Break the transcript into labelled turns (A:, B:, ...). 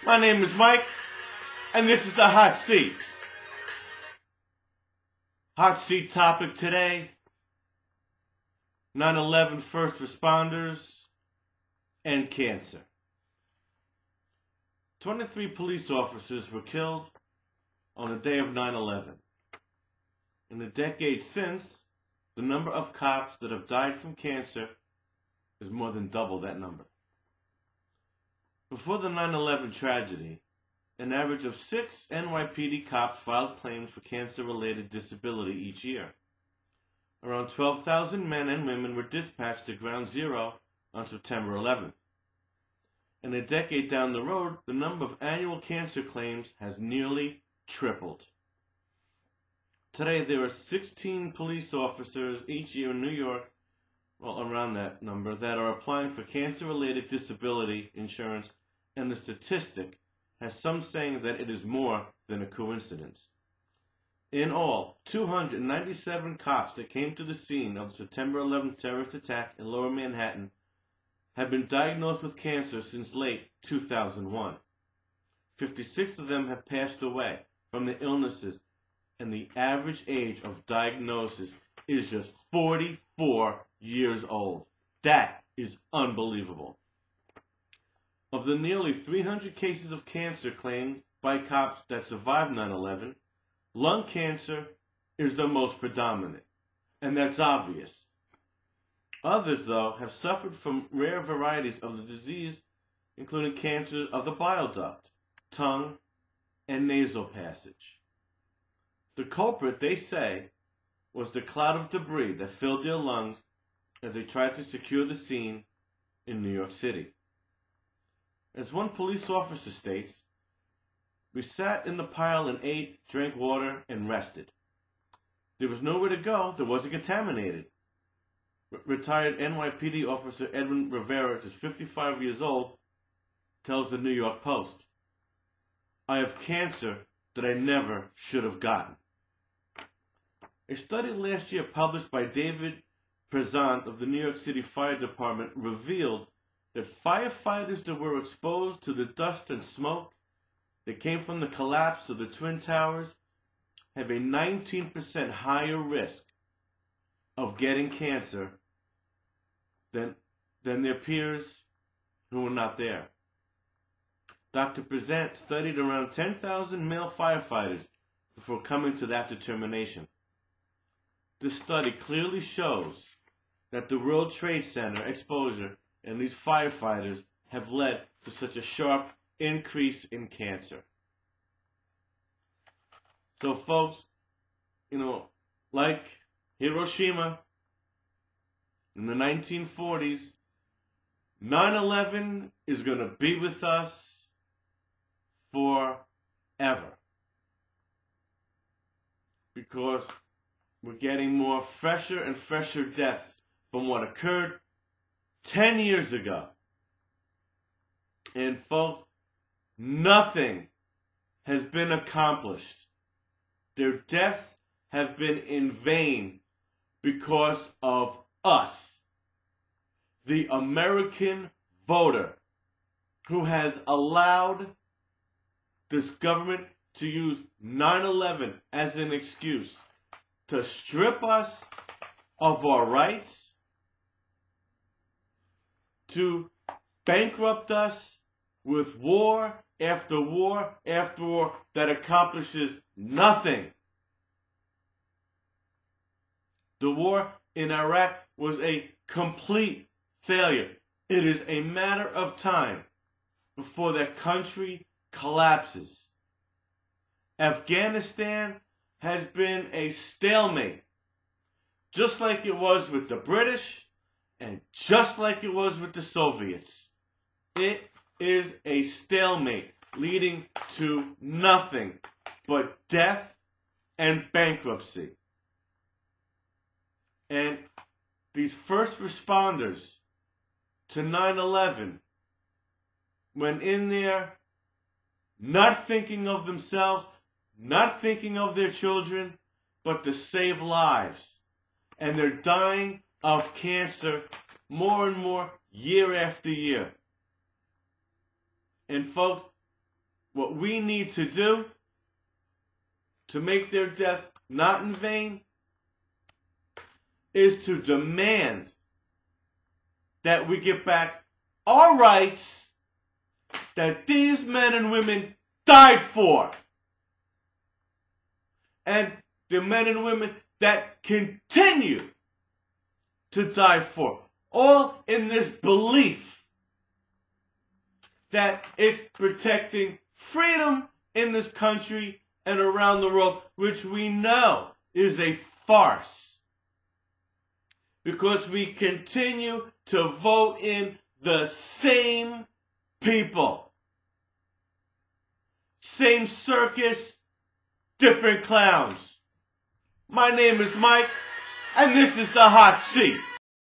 A: My name is Mike, and this is the Hot Seat. Hot Seat topic today, 9/11 first responders and cancer. 23 police officers were killed on the day of 9/11. In the decades since, the number of cops that have died from cancer is more than double that number. Before the 9/11 tragedy, an average of 6 NYPD cops filed claims for cancer-related disability each year. Around 12,000 men and women were dispatched to Ground Zero on September 11th. And a decade down the road, the number of annual cancer claims has nearly tripled. Today, there are 16 police officers each year in New York, well, around that number, that are applying for cancer-related disability insurance, and the statistic has some saying that it is more than a coincidence. In all, 297 cops that came to the scene of the September 11th terrorist attack in Lower Manhattan have been diagnosed with cancer since late 2001. 56 of them have passed away from the illnesses, and the average age of diagnosis is just 44 years old. That is unbelievable. Of the nearly 300 cases of cancer claimed by cops that survived 9/11, lung cancer is the most predominant, and that's obvious. Others, though, have suffered from rare varieties of the disease, including cancer of the bile duct, tongue, and nasal passage. The culprit, they say, was the cloud of debris that filled their lungs as they tried to secure the scene in New York City. As one police officer states, "We sat in the pile and ate, drank water, and rested. There was nowhere to go that wasn't contaminated." Retired NYPD officer Edwin Rivera, who's 55 years old, tells the New York Post, "I have cancer that I never should have gotten." A study last year published by David Prezant of the New York City Fire Department revealed that firefighters that were exposed to the dust and smoke that came from the collapse of the Twin Towers have a 19% higher risk of getting cancer than their peers who were not there. Dr. Prezant studied around 10,000 male firefighters before coming to that determination. This study clearly shows that the World Trade Center exposure and these firefighters have led to such a sharp increase in cancer. So folks, like Hiroshima in the 1940s, 9/11 is going to be with us forever. Because we're getting more fresher and fresher deaths from what occurred 10 years ago. And folks, nothing has been accomplished. Their deaths have been in vain because of us, the American voter, who has allowed this government to use 9/11 as an excuse to strip us of our rights, to bankrupt us with war after war after war that accomplishes nothing. The war in Iraq was a complete failure. It is a matter of time before that country collapses. Afghanistan has been a stalemate, just like it was with the British and just like it was with the Soviets. It is a stalemate leading to nothing but death and bankruptcy. And these first responders to 9/11 went in there not thinking of themselves, not thinking of their children, but to save lives. And they're dying of cancer more and more year after year. And folks, what we need to do to make their deaths not in vain is to demand that we get back our rights that these men and women died for. And the men and women that continue to die for. All in this belief that it's protecting freedom in this country and around the world, which we know is a farce. Because we continue to vote in the same people. Same circus, different clowns. My name is Mike, and this is the Hot Seat.